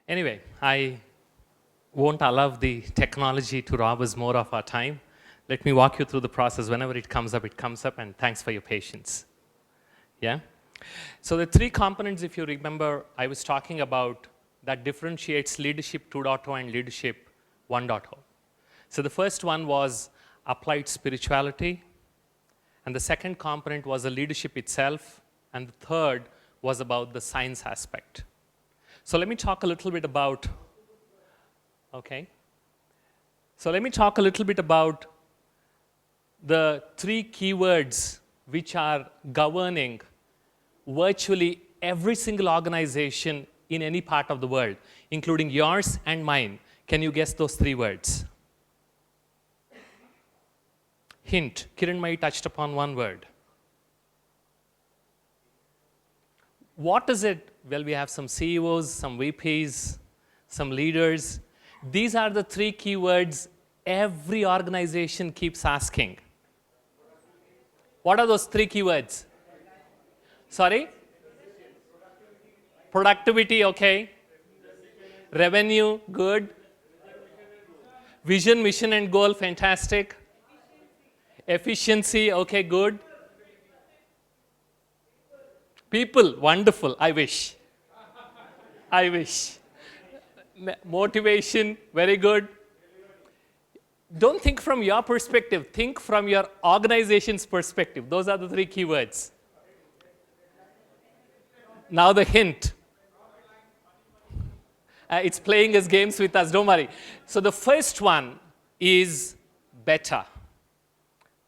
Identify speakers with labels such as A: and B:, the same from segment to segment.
A: Anyway, I won't allow the technology to rob us more of our time. Let me walk you through the process. Whenever it comes up, and thanks for your patience. Yeah? So the three components, if you remember, I was talking about that differentiates leadership 2.0 and leadership 1.0. So the first one was applied spirituality, and the second component was the leadership itself, and the third was about the science aspect. So let me talk a little bit about, the three keywords which are governing virtually every single organization in any part of the world, including yours and mine. Can you guess those three words? Hint, Kiranmai touched upon one word. What is it? Well, we have some CEOs, some VPs, some leaders. These are the three keywords every organization keeps asking. What are those three keywords? Sorry? Productivity, okay. Revenue, good. Vision, mission, and goal, fantastic. Efficiency, okay, good. People, wonderful, I wish. I wish. Motivation, very good. Don't think from your perspective, think from your organization's perspective. Those are the three keywords. Now the hint. It's playing as games with us, don't worry. So the first one is better.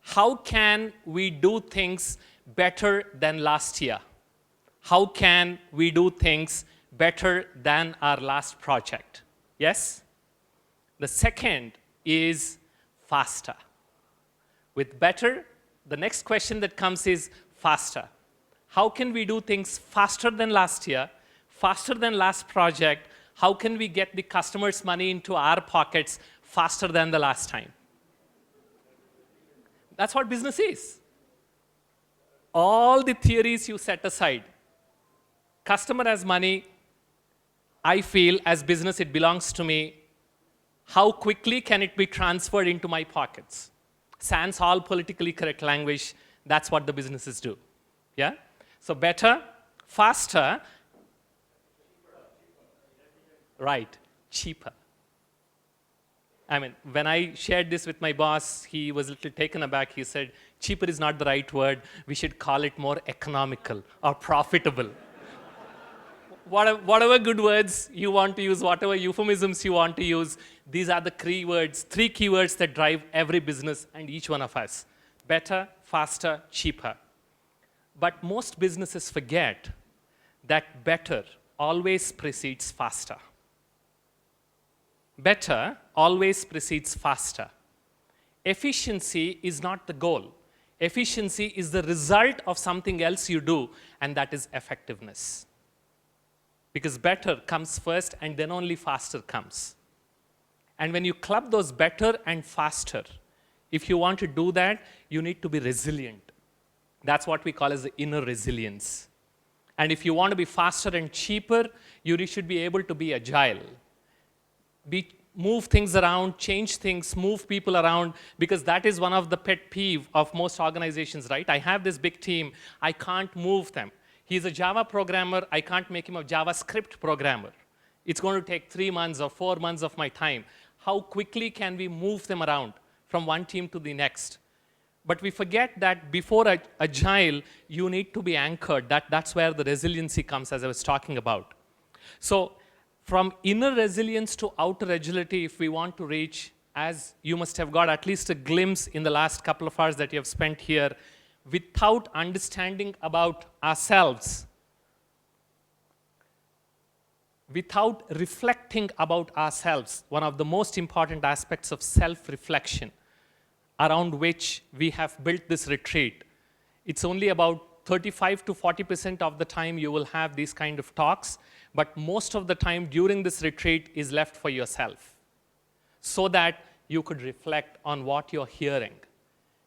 A: How can we do things better than last year? How can we do things better than our last project? Yes? The second is faster. With better, the next question that comes is faster. How can we do things faster than last year, faster than last project? How can we get the customer's money into our pockets faster than the last time? That's what business is. All the theories you set aside. Customer has money. I feel as business it belongs to me. How quickly can it be transferred into my pockets? Sans all politically correct language, that's what the businesses do. Yeah? So better, faster, right, cheaper. I mean, when I shared this with my boss, he was a little taken aback. He said, cheaper is not the right word. We should call it more economical or profitable. Whatever good words you want to use, whatever euphemisms you want to use, these are the three keywords that drive every business and each one of us. Better, faster, cheaper. But most businesses forget that better always precedes faster. Better always precedes faster. Efficiency is not the goal. Efficiency is the result of something else you do, and that is effectiveness. Because better comes first, and then only faster comes. And when you club those better and faster, if you want to do that, you need to be resilient. That's what we call as the inner resilience. And if you want to be faster and cheaper, you should be able to be agile. Move things around, change things, move people around, because that is one of the pet peeve of most organizations, right? I have this big team, I can't move them. He's a Java programmer, I can't make him a JavaScript programmer. It's going to take 3 months or 4 months of my time. How quickly can we move them around from one team to the next? But we forget that before agile, you need to be anchored. That's where the resiliency comes, as I was talking about. So from inner resilience to outer agility, if we want to reach, as you must have got at least a glimpse in the last couple of hours that you have spent here, without understanding about ourselves, without reflecting about ourselves, one of the most important aspects of self-reflection around which we have built this retreat. It's only about 35 to 40% of the time you will have these kind of talks, but most of the time during this retreat is left for yourself so that you could reflect on what you're hearing.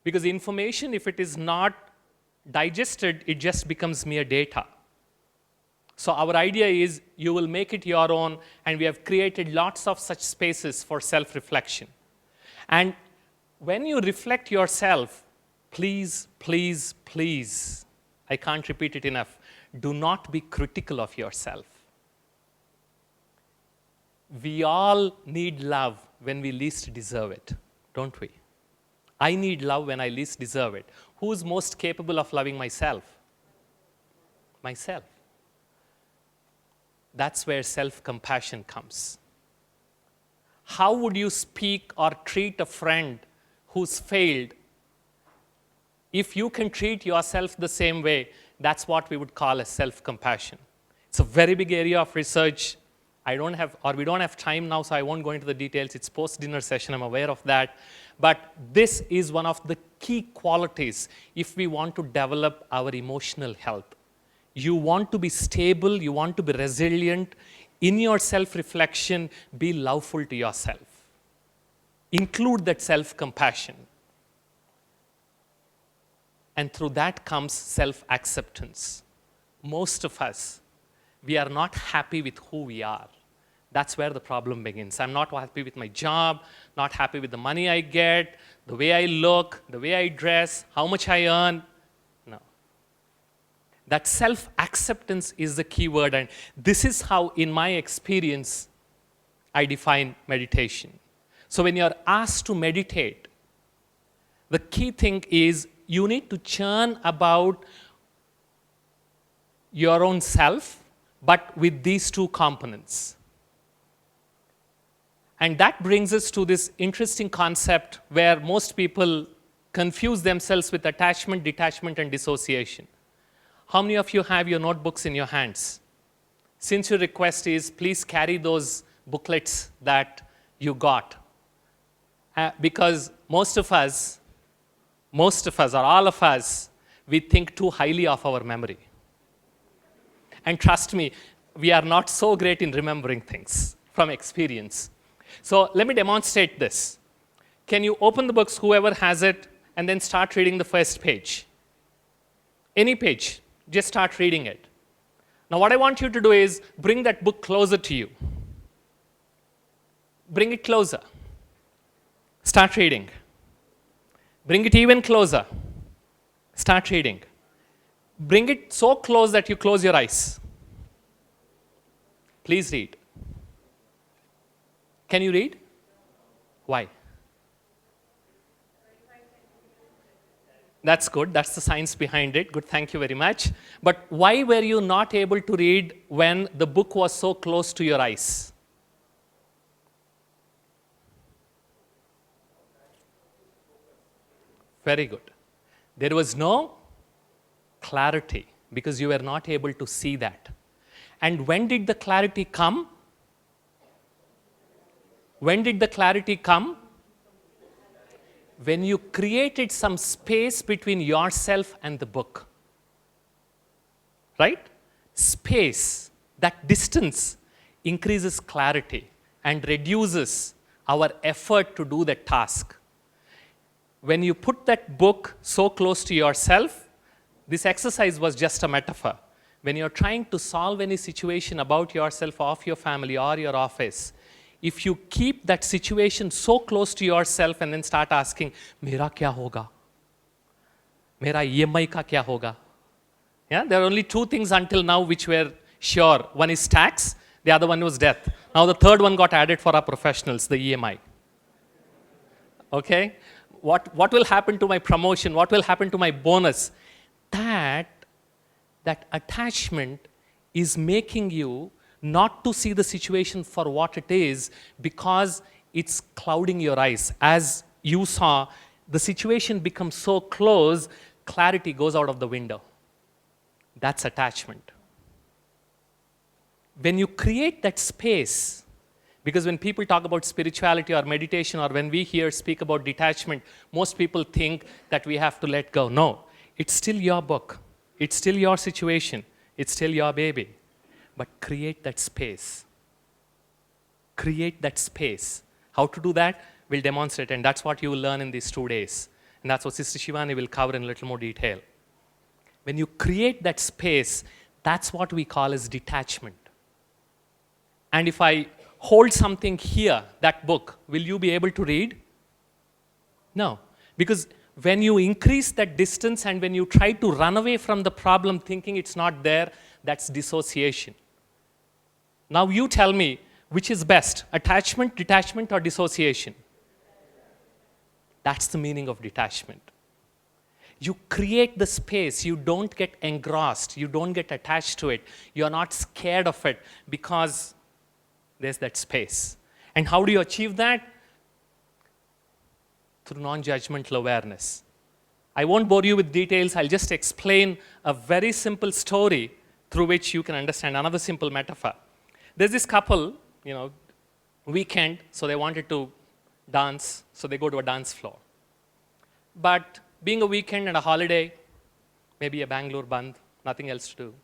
A: Because information, if it is not digested, it just becomes mere data. So our idea is you will make it your own, and we have created lots of such spaces for self-reflection. And when you reflect yourself, please, please, please, I can't repeat it enough, do not be critical of yourself. We all need love when we least deserve it, don't we? I need love when I least deserve it. Who's most capable of loving myself? Myself. That's where self-compassion comes. How would you speak or treat a friend who's failed? If you can treat yourself the same way, that's what we would call as self-compassion. It's a very big area of research. We don't have time now, so I won't go into the details. It's post-dinner session, I'm aware of that. But this is one of the key qualities if we want to develop our emotional health. You want to be stable, you want to be resilient. In your self-reflection, be loveful to yourself. Include that self-compassion. And through that comes self-acceptance. Most of us, we are not happy with who we are. That's where the problem begins. I'm not happy with my job, not happy with the money I get, the way I look, the way I dress, how much I earn. No. That self-acceptance is the key word, and this is how, in my experience, I define meditation. So when you're asked to meditate, the key thing is you need to churn about your own self, but with these two components. And that brings us to this interesting concept where most people confuse themselves with attachment, detachment, and dissociation. How many of you have your notebooks in your hands? Since your request is, please carry those booklets that you got. Because most of us, or all of us, we think too highly of our memory. And trust me, we are not so great in remembering things from experience. So let me demonstrate this. Can you open the books, whoever has it, and then start reading the first page? Any page, just start reading it. Now what I want you to do is bring that book closer to you. Bring it closer. Start reading. Bring it even closer. Start reading. Bring it so close that you close your eyes. Please read. Can you read? Why? That's good. That's the science behind it. Good, thank you very much. But why were you not able to read when the book was so close to your eyes? Very good. There was no clarity because you were not able to see that. And when did the clarity come? When did the clarity come? When you created some space between yourself and the book. Right? Space, that distance increases clarity and reduces our effort to do that task. When you put that book so close to yourself, this exercise was just a metaphor. When you're trying to solve any situation about yourself, of your family, or your office, if you keep that situation so close to yourself and then start asking, Mera kya hoga? Mera EMI ka kya hoga? Yeah, there are only two things until now which were sure. One is tax, the other one was death. Now the third one got added for our professionals, the EMI. Okay? What will happen to my promotion? What will happen to my bonus? That attachment is making you not to see the situation for what it is because it's clouding your eyes. As you saw, the situation becomes so close, clarity goes out of the window. That's attachment. When you create that space, because when people talk about spirituality or meditation, or when we here speak about detachment, most people think that we have to let go. No, it's still your book. It's still your situation. It's still your baby. But create that space. Create that space. How to do that? We'll demonstrate, and that's what you will learn in these 2 days. And that's what Sister Shivani will cover in a little more detail. When you create that space, That's what we call as detachment. And if I hold something here, that book, will you be able to read? No. Because when you increase that distance and when you try to run away from the problem thinking it's not there, that's dissociation. Now you tell me, which is best, attachment, detachment, or dissociation? That's the meaning of detachment. You create the space. You don't get engrossed. You don't get attached to it. You're not scared of it because there's that space. And how do you achieve that? Through non-judgmental awareness. I won't bore you with details. I'll just explain a very simple story through which you can understand another simple metaphor. There's this couple, weekend, so they wanted to dance, so they go to a dance floor. But being a weekend and a holiday, maybe a Bangalore Bandh, nothing else to do.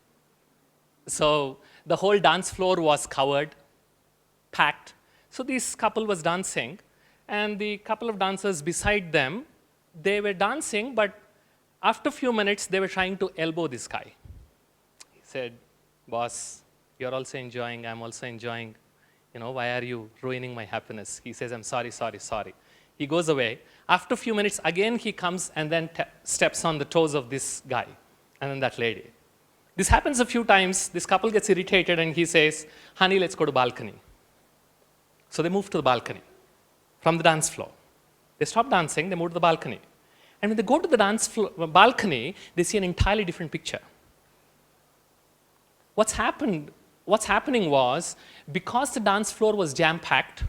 A: So the whole dance floor was covered, packed. So this couple was dancing, and the couple of dancers beside them, they were dancing, but after a few minutes, they were trying to elbow this guy. He said, "Boss, you're also enjoying, I'm also enjoying. Why are you ruining my happiness?" He says, "I'm sorry, sorry, sorry." He goes away. After a few minutes, again he comes and then steps on the toes of this guy and then that lady. This happens a few times. This couple gets irritated and he says, "Honey, let's go to balcony." So they move to the balcony from the dance floor. They stop dancing, they move to the balcony. And when they go to the balcony, they see an entirely different picture. What's happening was, because the dance floor was jam-packed,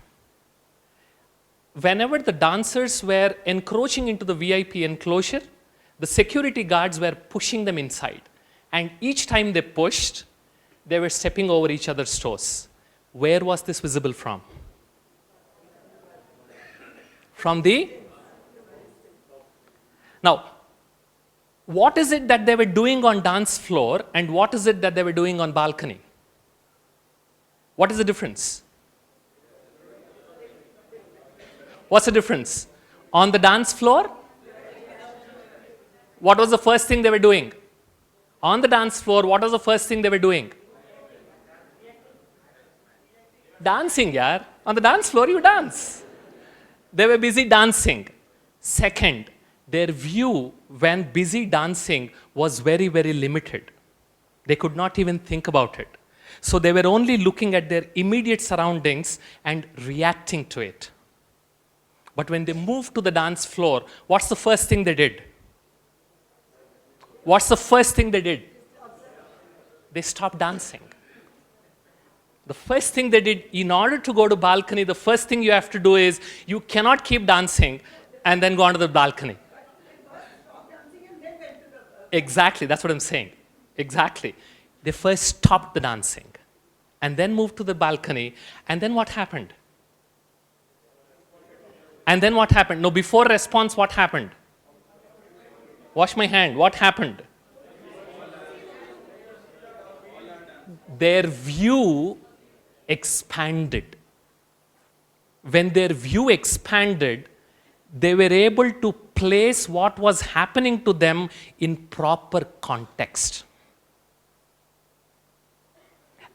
A: whenever the dancers were encroaching into the VIP enclosure, the security guards were pushing them inside. And each time they pushed, they were stepping over each other's toes. Where was this visible from? From the... Now, what is it that they were doing on dance floor and what is it that they were doing on balcony? What is the difference? What's the difference? On the dance floor, what was the first thing they were doing? On the dance floor, what was the first thing they were doing? Dancing, yaar. On the dance floor, you dance. They were busy dancing. Second, their view when busy dancing was very, very limited. They could not even think about it. So they were only looking at their immediate surroundings and reacting to it. But when they moved to the dance floor, what's the first thing they did? What's the first thing they did? They stopped dancing. The first thing they did, in order to go to balcony, the first thing you have to do is, you cannot keep dancing and then go onto the balcony. Exactly, that's what I'm saying. Exactly. They first stopped the dancing and then moved to the balcony. And then what happened? And then what happened? No, before response, what happened? Wash my hand. What happened? Their view expanded. When their view expanded, they were able to place what was happening to them in proper context.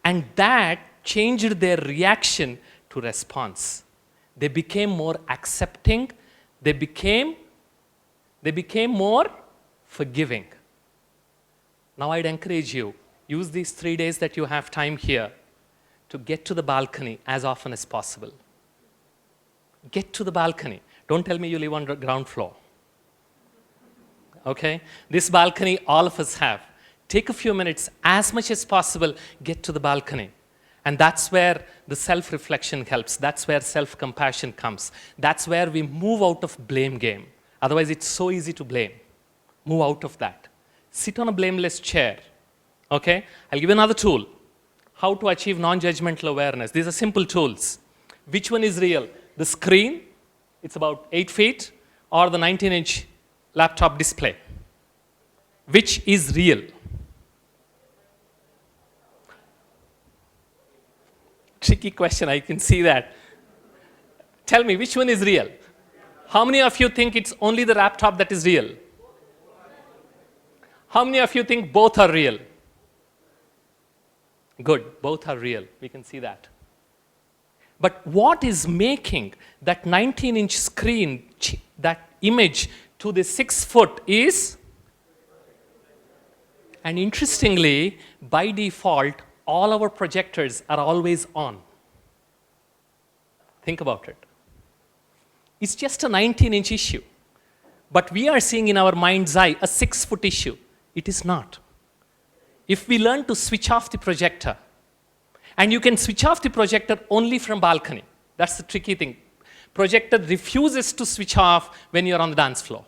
A: And that changed their reaction to response. They became more accepting. They became more forgiving. Now I'd encourage you, use these 3 days that you have time here to get to the balcony as often as possible. Get to the balcony. Don't tell me you live on the ground floor. Okay? This balcony, all of us have. Take a few minutes, as much as possible, get to the balcony. And that's where the self-reflection helps. That's where self-compassion comes. That's where we move out of blame game. Otherwise, it's so easy to blame. Move out of that. Sit on a blameless chair. Okay? I'll give you another tool. How to achieve non-judgmental awareness. These are simple tools. Which one is real? The screen, it's about 8 feet, or the 19-inch laptop display? Which is real? Tricky question, I can see that. Tell me, which one is real? How many of you think it's only the laptop that is real? How many of you think both are real? Good, both are real. We can see that. But what is making that 19-inch screen, that image to the 6 foot is, and interestingly, by default, all our projectors are always on. Think about it. It's just a 19-inch issue. But we are seeing in our mind's eye a 6 foot issue. It is not. If we learn to switch off the projector, and you can switch off the projector only from balcony. That's the tricky thing. Projector refuses to switch off when you're on the dance floor.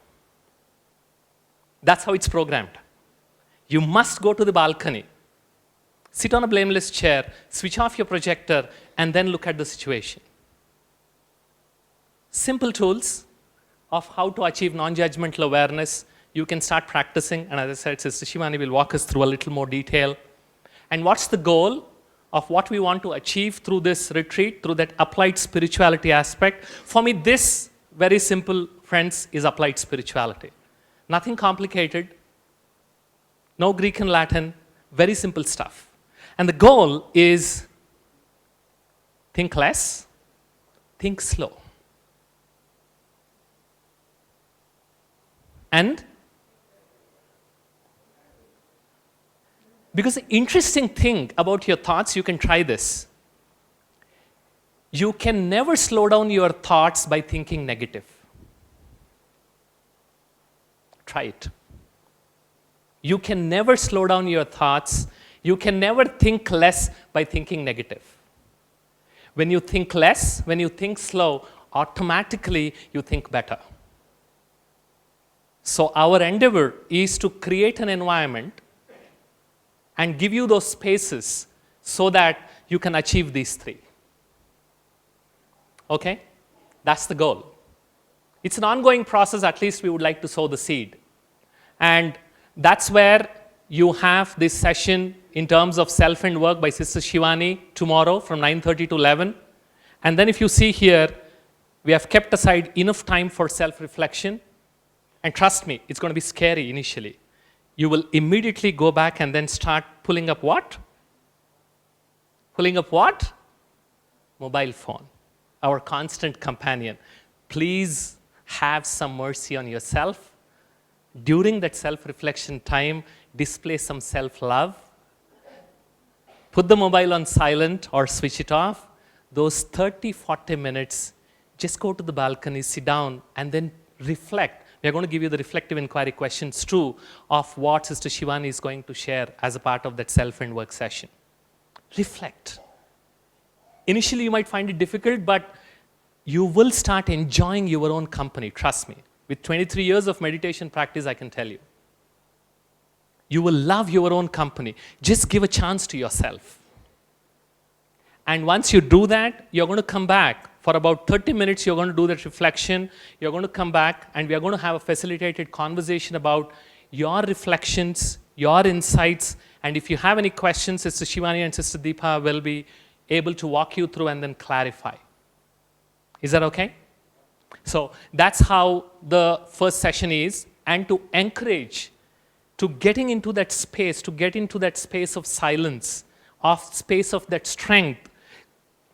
A: That's how it's programmed. You must go to the balcony, sit on a blameless chair, switch off your projector, and then look at the situation. Simple tools of how to achieve non-judgmental awareness. You can start practicing, and as I said, Sister Shivani will walk us through a little more detail. And what's the goal of what we want to achieve through this retreat, through that applied spirituality aspect? For me, this, very simple, friends, is applied spirituality. Nothing complicated, no Greek and Latin, very simple stuff. And the goal is think less, think slow. And because the interesting thing about your thoughts, you can try this. You can never slow down your thoughts by thinking negative. Try it. You can never slow down your thoughts. You can never think less by thinking negative. When you think less, when you think slow, automatically you think better. So our endeavor is to create an environment and give you those spaces so that you can achieve these three. Okay? That's the goal. It's an ongoing process, at least we would like to sow the seed. And that's where you have this session in terms of self and work by Sister Shivani tomorrow from 9:30 to 11. And then if you see here, we have kept aside enough time for self-reflection. And trust me, it's going to be scary initially. You will immediately go back and then start pulling up what? Pulling up what? Mobile phone, our constant companion. Please have some mercy on yourself. During that self-reflection time, display some self-love. Put the mobile on silent or switch it off. Those 30, 40 minutes, just go to the balcony, sit down, and then reflect. We are going to give you the reflective inquiry questions too of what Sister Shivani is going to share as a part of that self and work session. Reflect. Initially, you might find it difficult, but you will start enjoying your own company. Trust me. With 23 years of meditation practice, I can tell you. You will love your own company. Just give a chance to yourself. And once you do that, you're going to come back. For about 30 minutes, you're going to do that reflection. You're going to come back, and we are going to have a facilitated conversation about your reflections, your insights, and if you have any questions, Sister Shivani and Sister Deepa will be able to walk you through and then clarify. Is that okay? So that's how the first session is, and to encourage to getting into that space, to get into that space of silence, of space of that strength.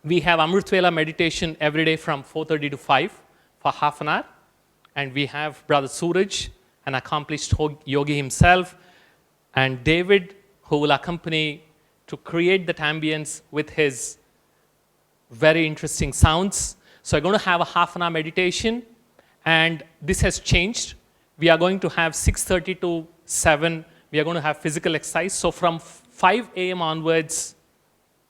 A: We have Amrit Vela meditation every day from 4:30 to 5 for half an hour. And we have Brother Suraj, an accomplished yogi himself, and David, who will accompany to create that ambience with his very interesting sounds. So we're going to have a half an hour meditation, and this has changed. We are going to have 6:30 to 7, we are going to have physical exercise. So from 5 a.m. onwards,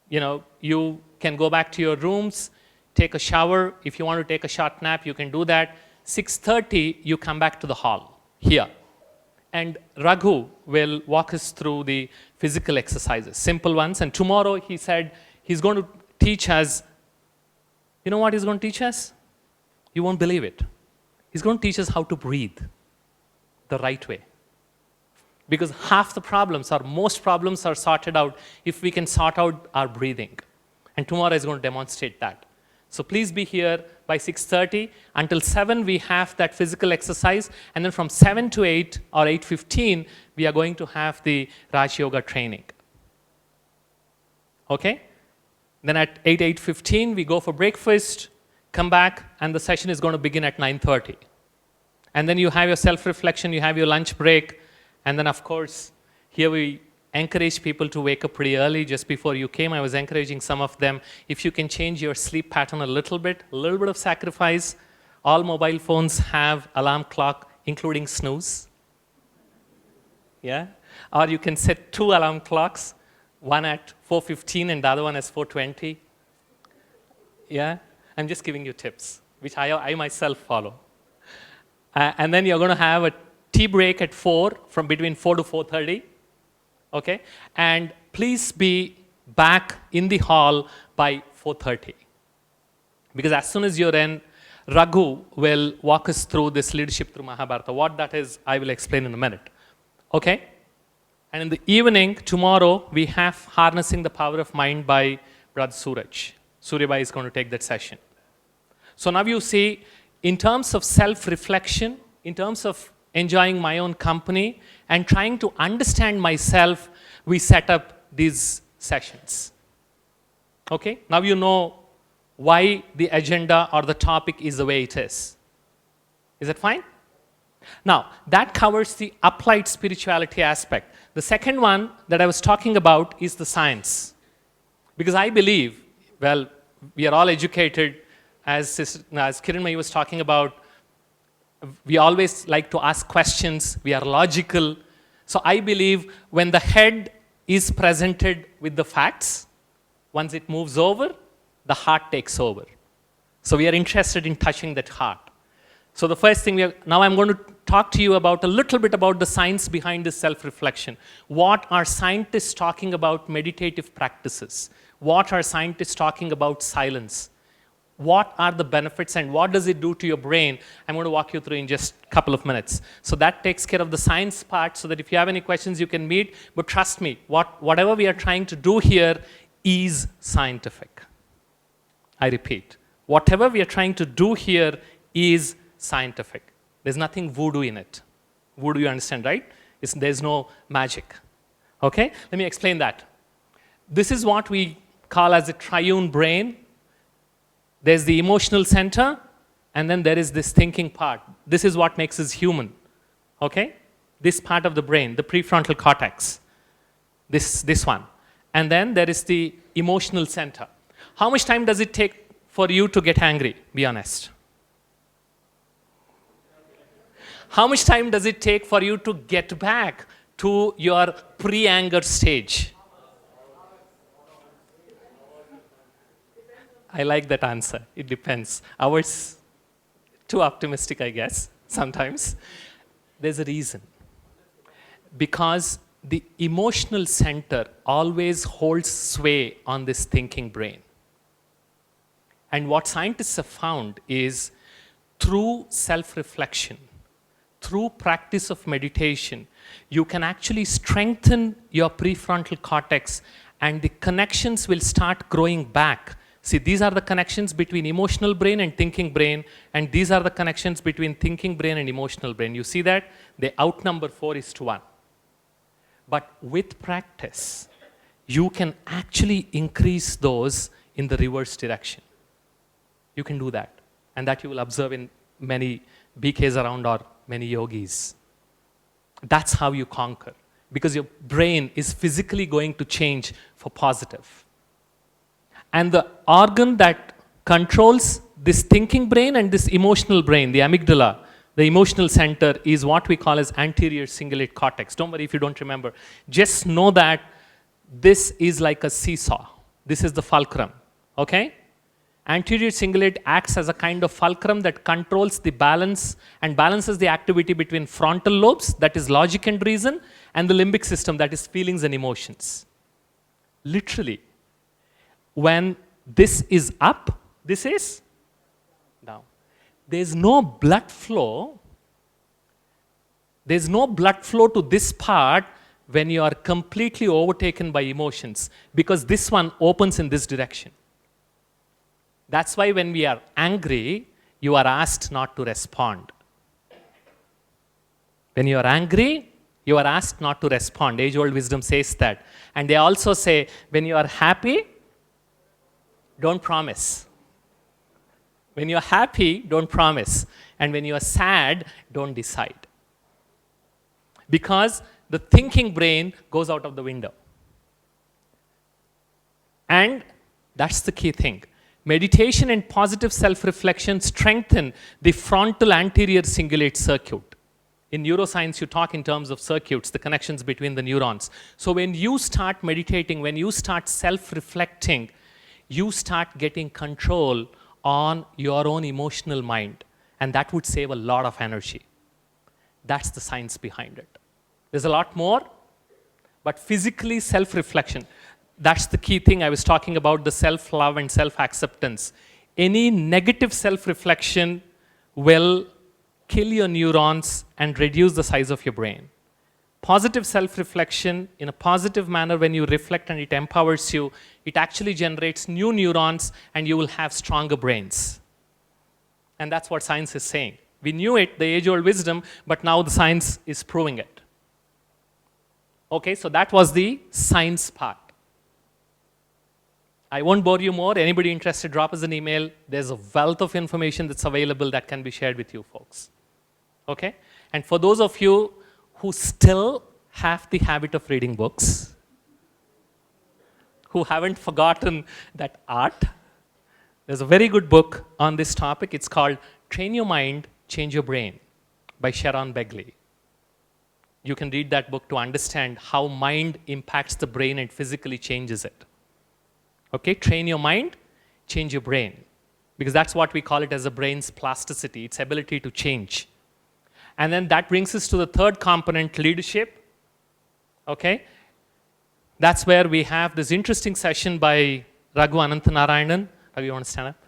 A: you can go back to your rooms, take a shower. If you want to take a short nap, you can do that. 6:30, you come back to the hall here. And Raghu will walk us through the physical exercises, simple ones. And tomorrow, he said, he's going to teach us. You know what he's going to teach us? You won't believe it. He's going to teach us how to breathe the right way. Because half the problems, or most problems, are sorted out if we can sort out our breathing. And tomorrow is going to demonstrate that. So please be here by 6:30. Until 7, we have that physical exercise. And then from 7 to 8 or 8:15, we are going to have the Raj Yoga training. Okay? Then at 8:15, we go for breakfast, come back, and the session is going to begin at 9:30. And then you have your self-reflection, you have your lunch break, and then of course, here we encourage people to wake up pretty early. Just before you came, I was encouraging some of them, if you can change your sleep pattern a little bit of sacrifice. All mobile phones have alarm clock, including snooze. Yeah? Or you can set 2 alarm clocks, one at 4:15 and the other one as 4:20. Yeah? I'm just giving you tips, which I myself follow. And then you're going to have a tea break at 4, from between 4 to 4:30. Okay? And please be back in the hall by 4:30. Because as soon as you're in, Raghu will walk us through this leadership through Mahabharata. What that is, I will explain in a minute. Okay? And in the evening, tomorrow, we have Harnessing the Power of Mind by Brother Suraj. Suryabai is going to take that session. So now you see, in terms of self-reflection, in terms of enjoying my own company, and trying to understand myself, we set up these sessions. Okay? Now you know why the agenda or the topic is the way it is. Is that fine? Now, that covers the applied spirituality aspect. The second one that I was talking about is the science. Because I believe, well, we are all educated, as Kiranmai was talking about, we always like to ask questions, we are logical. So I believe when the head is presented with the facts, once it moves over, the heart takes over. So we are interested in touching that heart. So the first thing, now I'm going to talk to you about a little bit about the science behind this self-reflection. What are scientists talking about meditative practices? What are scientists talking about silence? What are the benefits and what does it do to your brain? I'm going to walk you through in just a couple of minutes. So that takes care of the science part, so that if you have any questions, you can meet. But trust me, whatever we are trying to do here is scientific. I repeat, whatever we are trying to do here is scientific. There's nothing voodoo in it. Voodoo, you understand, right? There's no magic. Okay? Let me explain that. This is what we call as a triune brain. There's the emotional center, and then there is this thinking part. This is what makes us human. Okay? This part of the brain, the prefrontal cortex. This one. And then there is the emotional center. How much time does it take for you to get angry? Be honest. How much time does it take for you to get back to your pre-anger stage? I like that answer. It depends. Ours, too optimistic, I guess, sometimes. There's a reason. Because the emotional center always holds sway on this thinking brain. And what scientists have found is, through self-reflection, through practice of meditation, you can actually strengthen your prefrontal cortex, and the connections will start growing back. See, these are the connections between emotional brain and thinking brain, and these are the connections between thinking brain and emotional brain. You see that? They outnumber 4:1. But with practice, you can actually increase those in the reverse direction. You can do that. And that you will observe in many BKs around, or many yogis. That's how you conquer. Because your brain is physically going to change for positive. And the organ that controls this thinking brain and this emotional brain, the amygdala, the emotional center, is what we call as anterior cingulate cortex. Don't worry if you don't remember. Just know that this is like a seesaw. This is the fulcrum. Okay? Anterior cingulate acts as a kind of fulcrum that controls the balance and balances the activity between frontal lobes, that is logic and reason, and the limbic system, that is feelings and emotions. Literally, when this is up, this is down. There's no blood flow. There's no blood flow to this part when you are completely overtaken by emotions, because this one opens in this direction. That's why when we are angry, you are asked not to respond. When you are angry, You are asked not to respond. Age-old wisdom says that. And they also say, when you are happy, don't promise. When you are happy, don't promise. And when you are sad, don't decide. Because the thinking brain goes out of the window. And that's the key thing. Meditation and positive self-reflection strengthen the frontal anterior cingulate circuit. In neuroscience, you talk in terms of circuits, the connections between the neurons. So when you start meditating, when you start self-reflecting, you start getting control on your own emotional mind. And that would save a lot of energy. That's the science behind it. There's a lot more, but physically self-reflection. That's the key thing I was talking about, the self-love and self-acceptance. Any negative self-reflection will kill your neurons and reduce the size of your brain. Positive self-reflection, in a positive manner, when you reflect and it empowers you, it actually generates new neurons and you will have stronger brains. And that's what science is saying. We knew it, the age-old wisdom, but now the science is proving it. Okay, so that was the science part. I won't bore you more. Anybody interested, drop us an email. There's a wealth of information that's available that can be shared with you folks. Okay? And for those of you who still have the habit of reading books, who haven't forgotten that art, there's a very good book on this topic. It's called Train Your Mind, Change Your Brain by Sharon Begley. You can read that book to understand how mind impacts the brain and physically changes it. Okay, train your mind, change your brain. Because that's what we call it as a brain's plasticity, its ability to change. And then that brings us to the third component, leadership. Okay, that's where we have this interesting session by Raghu Ananthanarayanan. Raghu, you want to stand up?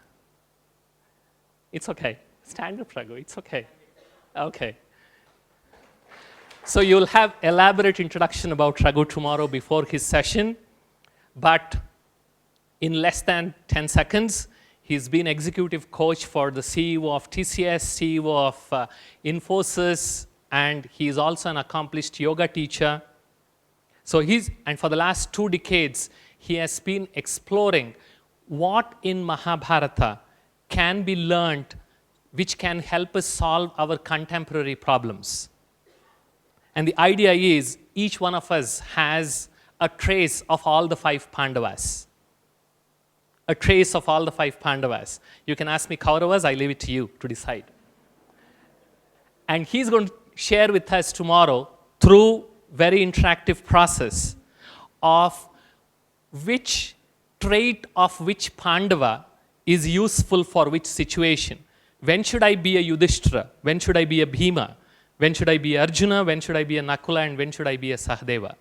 A: It's okay. Stand up, Raghu, it's okay. Okay. So you'll have elaborate introduction about Raghu tomorrow before his session, but in less than 10 seconds, he's been executive coach for the CEO of TCS, CEO of Infosys, and he's also an accomplished yoga teacher. So and for the last 2 decades, he has been exploring what in Mahabharata can be learned which can help us solve our contemporary problems. And the idea is each one of us has a trace of all the 5 Pandavas. A trace of all the 5 Pandavas. You can ask me Kauravas, I leave it to you to decide. And he's going to share with us tomorrow through very interactive process of which trait of which Pandava is useful for which situation. When should I be a Yudhishthira? When should I be a Bhima? When should I be Arjuna? When should I be a Nakula? And when should I be a Sahadeva?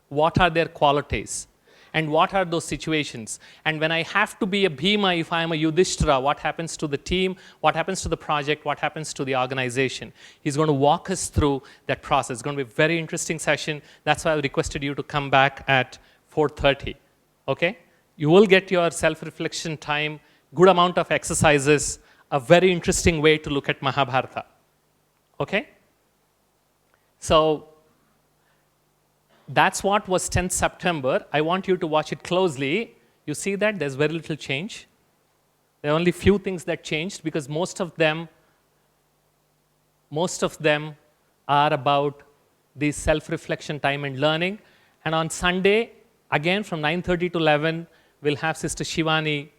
A: What are their qualities? And what are those situations? And when I have to be a Bhima, if I am a Yudhishthira, what happens to the team? What happens to the project? What happens to the organization? He's going to walk us through that process. It's going to be a very interesting session. That's why I requested you to come back at 4:30. Okay? You will get your self-reflection time, good amount of exercises, a very interesting way to look at Mahabharata. Okay? So that's what was 10th September. I want you to watch it closely. You see that there's very little change. There are only few things that changed because most of them are about the self-reflection time and learning. And on Sunday, again from 9:30 to 11, we'll have Sister Shivani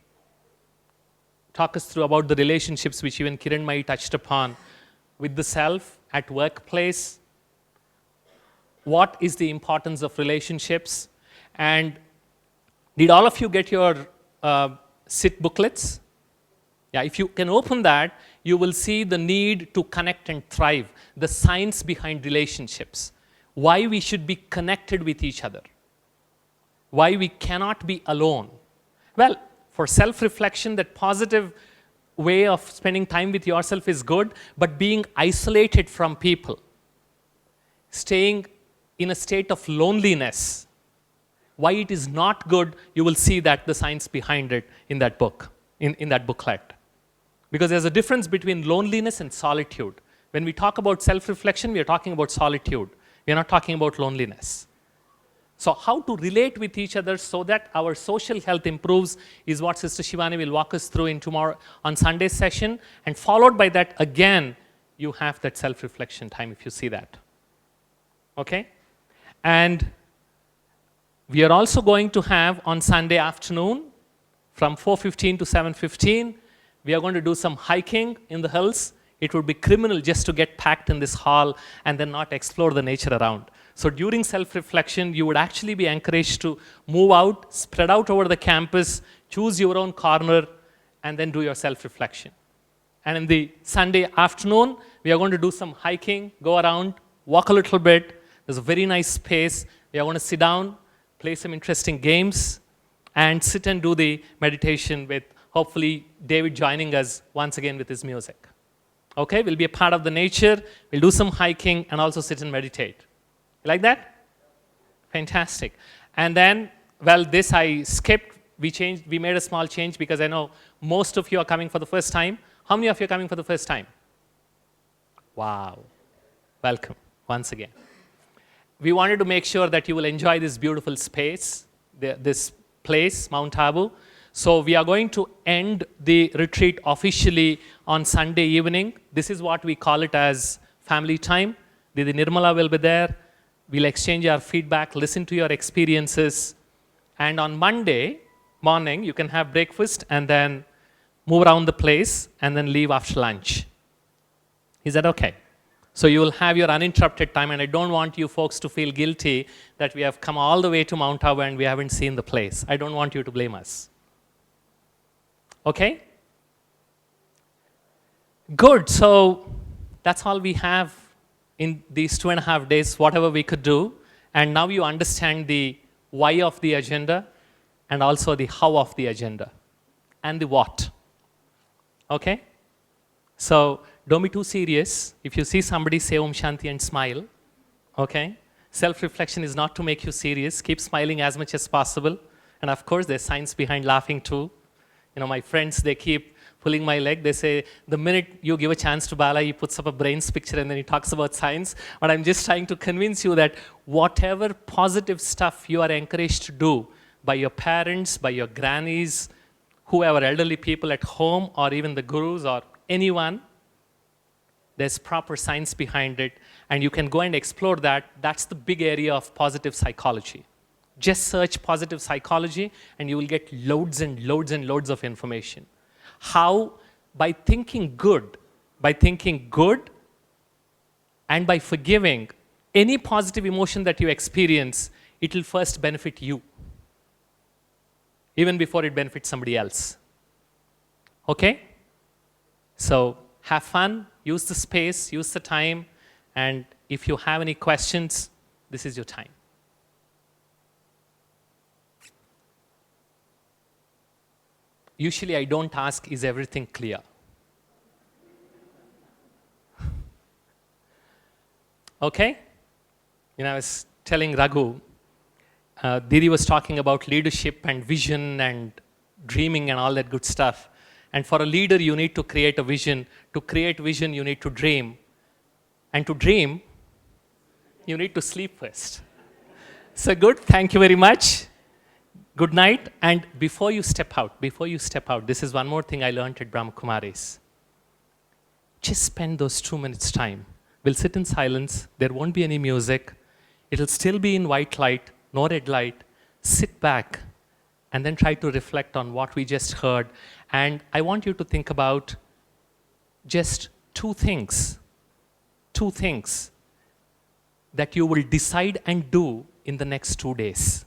A: talk us through about the relationships which even Kiranmai touched upon with the self at workplace. What is the importance of relationships? And did all of you get your SIT booklets? Yeah, if you can open that, you will see the need to connect and thrive, the science behind relationships, why we should be connected with each other, why we cannot be alone. Well, for self-reflection, that positive way of spending time with yourself is good, but being isolated from people, staying in a state of loneliness, why it is not good, you will see that the science behind it in that book, in that booklet. Because there's a difference between loneliness and solitude. When we talk about self-reflection, we are talking about solitude. We are not talking about loneliness. So how to relate with each other so that our social health improves is what Sister Shivani will walk us through in tomorrow on Sunday's session. And followed by that, again, you have that self-reflection time if you see that. Okay? And we are also going to have on Sunday afternoon from 4:15 to 7:15, we are going to do some hiking in the hills. It would be criminal just to get packed in this hall and then not explore the nature around. So during self-reflection, you would actually be encouraged to move out, spread out over the campus, choose your own corner, and then do your self-reflection. And in the Sunday afternoon, we are going to do some hiking, go around, walk a little bit. There's a very nice space. We are going to sit down, play some interesting games, and sit and do the meditation with hopefully David joining us once again with his music. Okay, we'll be a part of the nature. We'll do some hiking and also sit and meditate. You like that? Fantastic. And then, well, this I skipped. We made a small change because I know most of you are coming for the first time. How many of you are coming for the first time? Wow. Welcome once again. We wanted to make sure that you will enjoy this beautiful space, this place, Mount Abu. So we are going to end the retreat officially on Sunday evening. This is what we call it as family time. Didi Nirmala will be there. We'll exchange our feedback, listen to your experiences. And on Monday morning, you can have breakfast and then move around the place and then leave after lunch. Is that okay? So you will have your uninterrupted time, and I don't want you folks to feel guilty that we have come all the way to Mount Abu and we haven't seen the place. I don't want you to blame us. Okay? Good. So that's all we have in these 2.5 days, whatever we could do. And now you understand the why of the agenda and also the how of the agenda and the what. Okay? So don't be too serious. If you see somebody, say Om Shanti and smile. Okay? Self-reflection is not to make you serious. Keep smiling as much as possible. And of course, there's science behind laughing too. You know, my friends, they keep pulling my leg. They say, the minute you give a chance to Bala, he puts up a brains picture and then he talks about science. But I'm just trying to convince you that whatever positive stuff you are encouraged to do by your parents, by your grannies, whoever, elderly people at home, or even the gurus or anyone, there's proper science behind it. And you can go and explore that. That's the big area of positive psychology. Just search positive psychology and you will get loads and loads and loads of information. How? By thinking good and by forgiving any positive emotion that you experience, it will first benefit you, even before it benefits somebody else. Okay? So have fun, use the space, use the time, and if you have any questions, this is your time. Usually I don't ask, is everything clear? Okay? You know, I was telling Raghu, Didi was talking about leadership and vision and dreaming and all that good stuff. And for a leader, you need to create a vision. To create vision, you need to dream. And to dream, you need to sleep first. So good, thank you very much. Good night, and before you step out, this is one more thing I learned at Brahma Kumaris. Just spend those 2 minutes time. We'll sit in silence, there won't be any music, it'll still be in white light, no red light. Sit back, and then try to reflect on what we just heard. And I want you to think about just two things that you will decide and do in the next 2 days.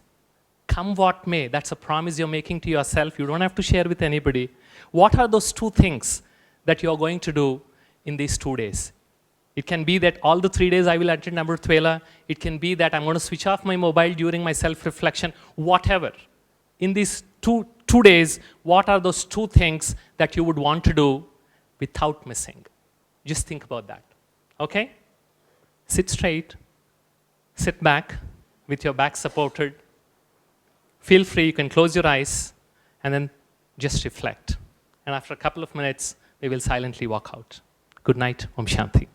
A: Come what may, that's a promise you're making to yourself. You don't have to share with anybody. What are those 2 things that you're going to do in these 2 days? It can be that all the 3 days I will attend Amrit Vela. It can be that I'm going to switch off my mobile during my self-reflection, whatever. In these two days, what are those 2 things that you would want to do without missing? Just think about that, okay? Sit straight, sit back with your back supported. Feel free, you can close your eyes and then just reflect. And after a couple of minutes, we will silently walk out. Good night, Om Shanti.